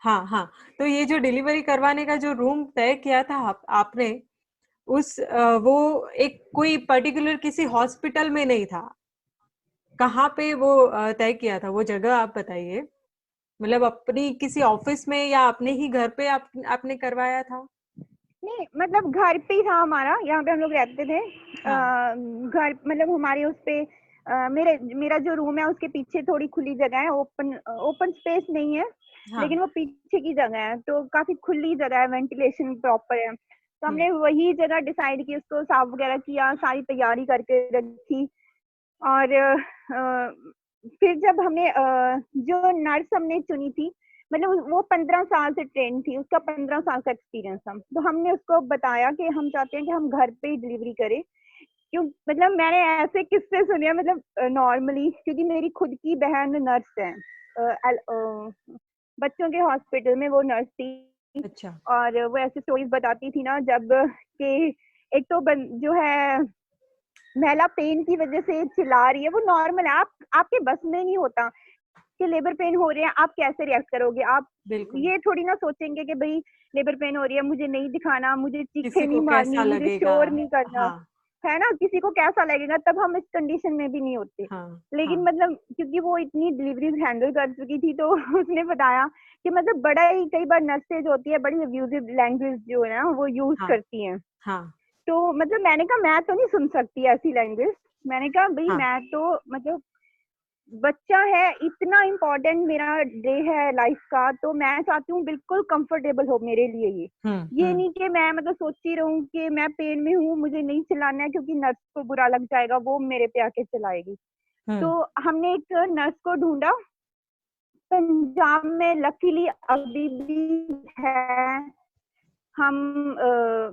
हाँ हाँ। तो ये जो डिलीवरी करवाने का जो रूम तय किया था आपने, वो एक कोई पर्टिकुलर किसी हॉस्पिटल में नहीं था। कहाँ पे वो तय किया था, वो जगह आप बताइए। मतलब अपनी किसी ऑफिस में या अपने ही घर पे आपने करवाया था? नहीं मतलब घर पे ही था हमारा, यहाँ पे हम लोग रहते थे। हाँ घर मतलब हमारे उस पे मेरा जो रूम है उसके पीछे थोड़ी खुली जगह है, ओपन ओपन स्पेस नहीं है, हाँ। लेकिन वो पीछे की जगह है तो काफी खुली जगह है, वेंटिलेशन प्रॉपर है। तो हम्म। हमने वही जगह डिसाइड की, उसको साफ वगैरह किया, सारी तैयारी करके रखी। और फिर जब हमने जो नर्स हमने चुनी थी, मतलब वो 15 साल से ट्रेन थी, उसका 15 साल का एक्सपीरियंस था। तो हमने उसको बताया कि हम चाहते हैं कि हम घर पे ही डिलीवरी करें। क्यों, मतलब मैंने ऐसे किस्से सुने हैं, मतलब नॉर्मली, क्योंकि मेरी खुद की बहन नर्स है, बच्चों के हॉस्पिटल में वो नर्स थी। अच्छा। और वो ऐसे स्टोरीज बताती थी ना, जब कि एक तो जो है महिला पेन की वजह से चिल्ला रही है, वो नॉर्मल है, आप आपके बस में नहीं होता कि लेबर पेन हो रहे हैं, आप कैसे रिएक्ट करोगे? आप बिल्कुल। ये थोड़ी ना सोचेंगे कि भाई लेबर पेन हो रही है, मुझे नहीं दिखाना, मुझे चीखें किसी नहीं को मारनी, कैसा मुझे लगेगा? शोर नहीं करना, हाँ है ना? किसी को कैसा लगेगा, तब हम इस कंडीशन में भी नहीं होते। हाँ लेकिन हाँ। मतलब क्योंकि वो इतनी डिलीवरीज हैंडल कर चुकी थी, तो उसने बताया कि मतलब बड़ा ही, कई बार नर्सेज होती है बड़ी अब्यूजिव लैंग्वेज जो है ना वो यूज हाँ करती हैं। हाँ तो मतलब मैंने कहा मैं तो नहीं सुन सकती ऐसी लैंग्वेज। मैंने कहा भाई हाँ। मैं तो मतलब बच्चा है, इतना इम्पोर्टेंट मेरा डे है लाइफ का, तो मैं चाहती हूँ बिल्कुल कंफर्टेबल हो मेरे लिए ये हम्म। नहीं कि मैं मतलब सोचती रहूँ कि मैं पेन में हूँ, मुझे नहीं चिल्लाना है क्योंकि नर्स को बुरा लग जाएगा, वो मेरे पे आके चिल्लाएगी। हम्म। तो हमने एक नर्स को ढूंढा पंजाब में, लकीली अभी भी है। हम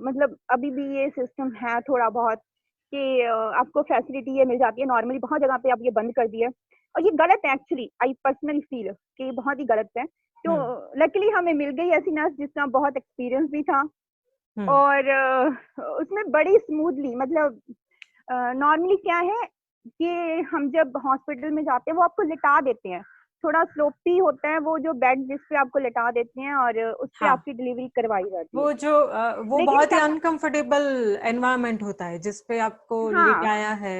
मतलब अभी भी ये सिस्टम है थोड़ा बहुत कि आपको फैसिलिटी ये मिल जाती है नॉर्मली, बहुत जगह पे अब ये बंद कर दिया है और ये गलत है एक्चुअली, आई पर्सनली फील कि ये बहुत ही गलत है। तो हम्म। लकीली हमें मिल गई ऐसी नर्स जिसका बहुत एक्सपीरियंस भी था। हम्म। और उसमें बड़ी स्मूथली मतलब नॉर्मली क्या है कि हम जब हॉस्पिटल में जाते हैं वो आपको लिटा देते हैं, थोड़ा स्लोपी होता है वो जो बेड जिस पे आपको लिटा देते हैं और उस पे हाँ। आपकी डिलीवरी करवाई जाती है। वो लेकिन बहुत ही सब, अनकंफर्टेबल एनवायरनमेंट होता है जिस पे आपको हाँ लिटाया है,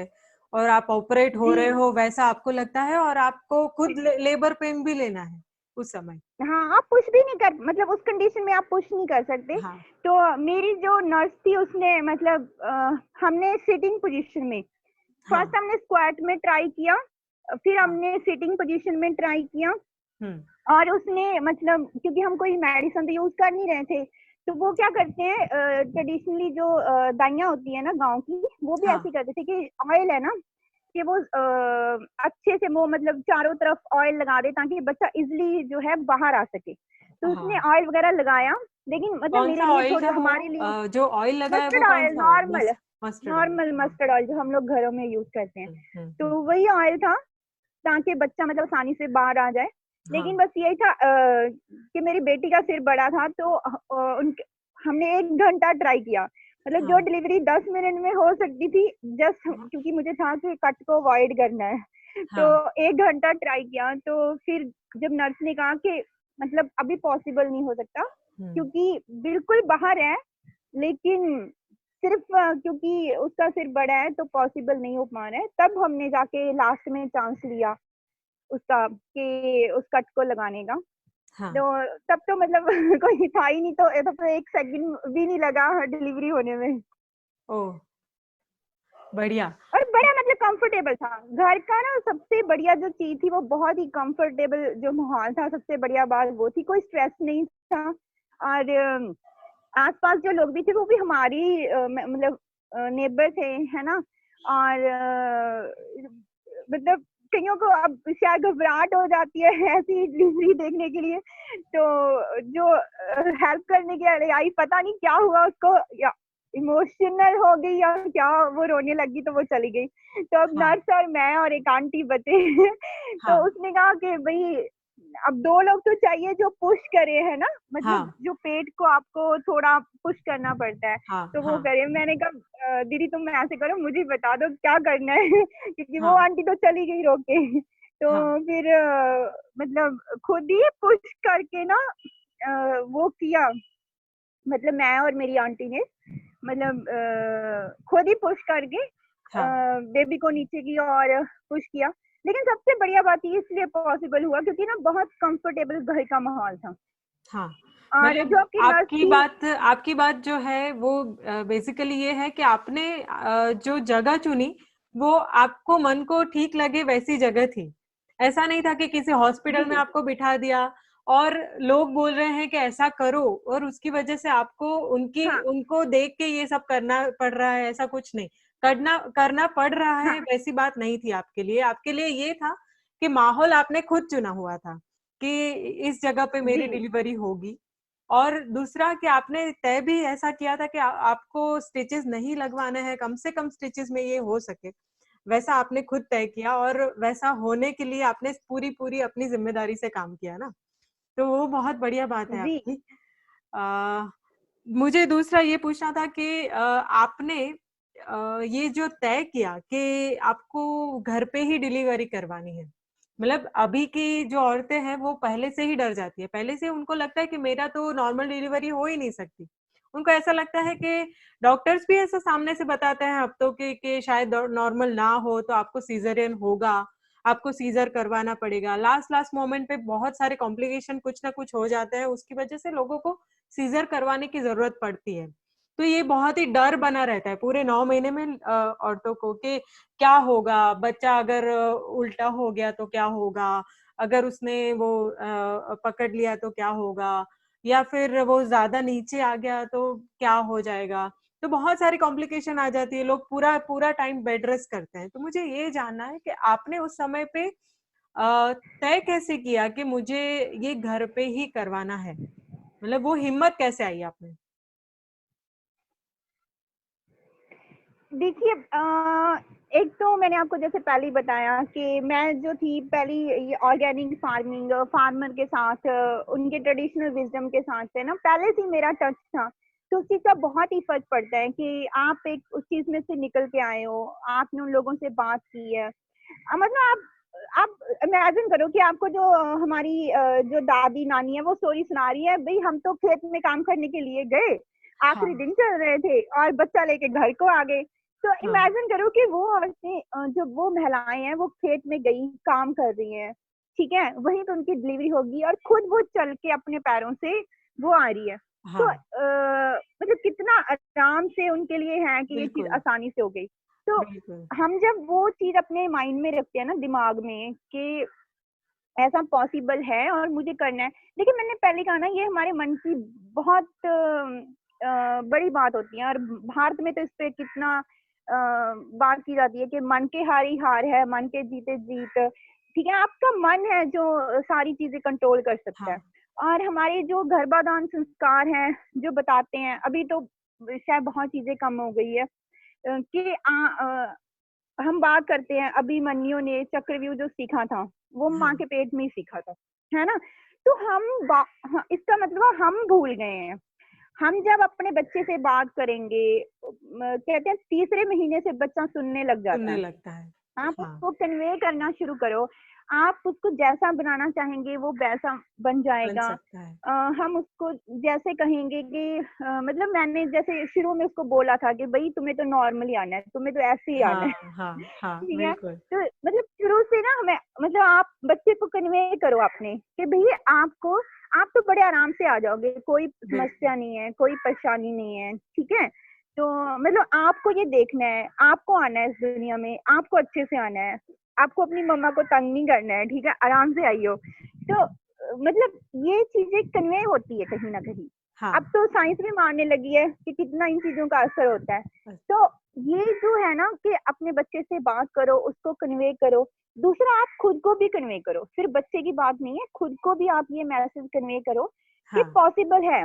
और आप ऑपरेट हो जी, रहे हो वैसा आपको लगता है, और आपको खुद लेबर पेन भी लेना है उस समय। हाँ, आप पुश भी नहीं कर, मतलब उस कंडीशन में आप पुश नहीं कर सकते। हाँ तो मेरी जो नर्स थी उसने मतलब हमने सिटिंग पोजीशन में, हाँ। फर्स्ट हमने स्क्वाट में ट्राई किया, फिर हाँ। हमने सिटिंग पोजीशन में ट्राई किया। हम्म। और उसने मतलब क्योंकि हम कोई मेडिसिन तो यूज कर नहीं रहे थे, तो वो क्या करते हैं ट्रेडिशनली जो दाइयाँ होती है ना गाँव की, वो भी ऐसे हाँ करते थे कि ऑयल है ना, कि वो अच्छे से वो मतलब चारों तरफ ऑयल लगा दे ताकि बच्चा इजिली जो है बाहर आ सके। तो उसने हाँ। ऑयल वगैरह लगाया, लेकिन मतलब कौन मेरे सा लिए ऑयल था थोड़ी, वो? हमारे लिए जो ऑयल लगा है वो मस्टर्ड कौन ऑयल, सा है? Normal mustard oil. नॉर्मल हाँ। मस्टर्ड ऑयल जो हम लोग घरों में यूज करते हैं। तो हम्म। वही ऑयल था ताकि बच्चा मतलब आसानी से बाहर आ जाए। लेकिन हाँ बस यही था कि मेरी बेटी का सिर बड़ा था, तो उनके हमने 1 घंटा ट्राई किया, मतलब जो हाँ डिलीवरी 10 मिनट में हो सकती थी, जस्ट क्योंकि मुझे था कि कट को अवॉइड करना है। तो हाँ। 1 घंटा ट्राई किया, तो फिर जब नर्स ने कहा कि मतलब अभी पॉसिबल नहीं हो सकता हम्म। क्योंकि बिल्कुल बाहर है, लेकिन सिर्फ क्योंकि उसका सिर बड़ा है तो पॉसिबल नहीं हो पा रहा है, तब हमने जाके लास्ट में चांस लिया उसका कि उस कट को लगाने का। हाँ। तो तब तो मतलब कोई था ही नहीं, तो ये तो 1 सेकंड भी नहीं लगा डिलीवरी होने में। ओ, बढ़िया। और बड़ा मतलब कंफर्टेबल था। घर का ना सबसे बढ़िया जो चीज़ थी वो बहुत ही कंफर्टेबल जो माहौल था, सबसे बढ़िया बात वो थी, कोई स्ट्रेस नहीं था। और आस-पास जो लोग भी थे वो भी हमारी मतलब नेबर थे, है ना? और मतलब कइयों को अब शायद घबराहट हो जाती है ऐसी डिलीवरी देखने के लिए, तो जो हेल्प करने के लिए आई, पता नहीं क्या हुआ उसको, या इमोशनल हो गई या क्या, वो रोने लगी तो वो चली गई। तो अब हाँ नर्स और मैं और एक आंटी बचे। तो हाँ उसने कहा कि भई अब 2 लोग तो चाहिए जो पुश करे, है ना? मतलब हाँ जो पेट को आपको थोड़ा पुश करना पड़ता है, हाँ तो वो हाँ करे। मैंने कहा दीदी तुम ऐसे करो, मुझे बता दो क्या करना है क्योंकि वो हाँ आंटी तो चली गई रोक के। तो हाँ फिर मतलब खुद ही पुश करके ना वो किया, मतलब मैं और मेरी आंटी ने मतलब खुद ही पुश करके हाँ बेबी को नीचे की और पुश किया। लेकिन सबसे बढ़िया बात ये इसलिए पॉसिबल हुआ क्योंकि ना बहुत कंफर्टेबल घर का माहौल था। हाँ। और मतलब जो आपकी नर्स थी, आपकी बात जो है वो बेसिकली ये है कि आपने जो जगह चुनी वो आपको मन को ठीक लगे वैसी जगह थी। ऐसा नहीं था कि किसी हॉस्पिटल में जी आपको बिठा दिया और लोग बोल रहे हैं कि ऐसा करो और उसकी वजह से आपको हाँ उनको देख के ये सब करना पड़ रहा है, ऐसा कुछ नहीं। करना करना पड़ रहा है हाँ वैसी बात नहीं थी आपके लिए ये था कि माहौल आपने खुद चुना हुआ था कि इस जगह पे जी मेरी डिलीवरी होगी। और दूसरा कि आपने तय भी ऐसा किया था कि आपको स्टिचेस नहीं लगवाने हैं, कम से कम स्टिचेस में ये हो सके, वैसा आपने खुद तय किया और वैसा होने के लिए आपने पूरी पूरी अपनी जिम्मेदारी से काम किया ना, तो वो बहुत बढ़िया बात है जी आपकी। आ, मुझे दूसरा ये पूछना था कि आपने ये जो तय किया कि आपको घर पे ही डिलीवरी करवानी है, मतलब अभी की जो औरतें हैं वो पहले से ही डर जाती है, पहले से उनको लगता है कि मेरा तो नॉर्मल डिलीवरी हो ही नहीं सकती। उनको ऐसा लगता है कि डॉक्टर्स भी ऐसा सामने से बताते हैं अब तो कि शायद नॉर्मल ना हो तो आपको सीजरियन होगा, आपको सीजर करवाना पड़ेगा। लास्ट लास्ट मोमेंट पे बहुत सारे कॉम्प्लिकेशन कुछ ना कुछ हो जाते हैं, उसकी वजह से लोगों को सीजर करवाने की जरूरत पड़ती है। तो ये बहुत ही डर बना रहता है पूरे 9 महीने में औरतों को कि क्या होगा, बच्चा अगर उल्टा हो गया तो क्या होगा, अगर उसने वो पकड़ लिया तो क्या होगा, या फिर वो ज्यादा नीचे आ गया तो क्या हो जाएगा। तो बहुत सारी कॉम्प्लिकेशन आ जाती है, लोग पूरा पूरा टाइम बेड रेस्ट करते हैं। तो मुझे ये जानना है कि आपने उस समय पे तय कैसे किया कि मुझे ये घर पे ही करवाना है, मतलब वो हिम्मत कैसे आई आप में? देखिए एक तो मैंने आपको जैसे पहले ही बताया कि मैं जो थी पहली ये ऑर्गेनिक फार्मिंग फार्मर के साथ उनके ट्रेडिशनल विजडम के साथ है ना पहले से ही मेरा टच था। तो उस चीज़ का बहुत ही फर्क पड़ता है कि आप एक उस चीज़ में से निकल के आए हो, आपने उन लोगों से बात की है। मतलब आप इमेजिन करो कि आपको जो हमारी जो दादी नानी है वो स्टोरी सुना रही है, भाई हम तो खेत में काम करने के लिए गए, आखिरी हाँ दिन चल रहे थे और बच्चा लेके घर को आ गए। तो हाँ इमेजिन करो कि वो औरतें जो वो महिलाएं हैं वो खेत में गई काम कर रही हैं, ठीक है, वहीं तो उनकी डिलीवरी होगी और खुद वो चल के अपने पैरों से वो आ रही है। तो हाँ। मतलब कितना आराम से उनके लिए है कि ये चीज बिल्कुल आसानी से हो गई। तो बिल्कुल। हम जब वो चीज अपने माइंड में रखते हैं ना दिमाग में कि ऐसा पॉसिबल है और मुझे करना है। देखिए मैंने पहले कहा ना ये हमारे मन की बहुत बड़ी बात होती है और भारत में तो इस पे कितना बात की जाती है कि मन के हार ही हार है, मन के जीते जीत। ठीक है, आपका मन है जो सारी चीजें कंट्रोल कर सकता है। हाँ और हमारे जो गर्भाधान संस्कार हैं जो बताते हैं, अभी तो शायद बहुत चीजें कम हो गई है कि हम बात करते हैं अभिमन्यु ने चक्रव्यूह जो सीखा था वो माँ हाँ के पेट में ही सीखा था, है ना? तो हाँ, इसका मतलब हम भूल गए हैं। हम जब अपने बच्चे से बात करेंगे कहते हैं तीसरे महीने से बच्चा सुनने लग जाता सुनने है। लगता है। आप हाँ, उसको कन्वे करना शुरू करो। आप उसको जैसा बनाना चाहेंगे वो वैसा बन बन जाएगा। सकता है। हम उसको जैसे कहेंगे कि मतलब मैंने जैसे शुरू में उसको बोला था कि भई तुम्हें तो नॉर्मल ही आना है, तुम्हें तो ऐसे ही आना हाँ है। हाँ हाँ ठीक है? बिल्कुल। तो मतलब शुरू से ना हमें मतलब आप बच्चे को कन्वे करो अपने कि भैया आप तो बड़े आराम से आ जाओगे, कोई बिल्कुल। समस्या नहीं है, कोई परेशानी नहीं है, ठीक है? तो मतलब आपको ये देखना है, आपको आना है इस दुनिया में, आपको अच्छे से आना है, आपको अपनी मम्मा को तंग नहीं करना है, ठीक है? आराम से आइयो। तो मतलब ये चीज़ें कन्वे होती है कहीं न कहीं। हाँ। अब तो साइंस भी मानने लगी है कि कितना इन चीज़ों का असर होता है। अ- तो ये जो है ना कि अपने बच्चे से बात करो, उसको कन्वे करो। दूसरा आप खुद को भी कन्वे करो, सिर्फ बच्चे की बात नहीं है, खुद को भी आप ये मैसेज कन्वे करो कि हाँ। पॉसिबल है।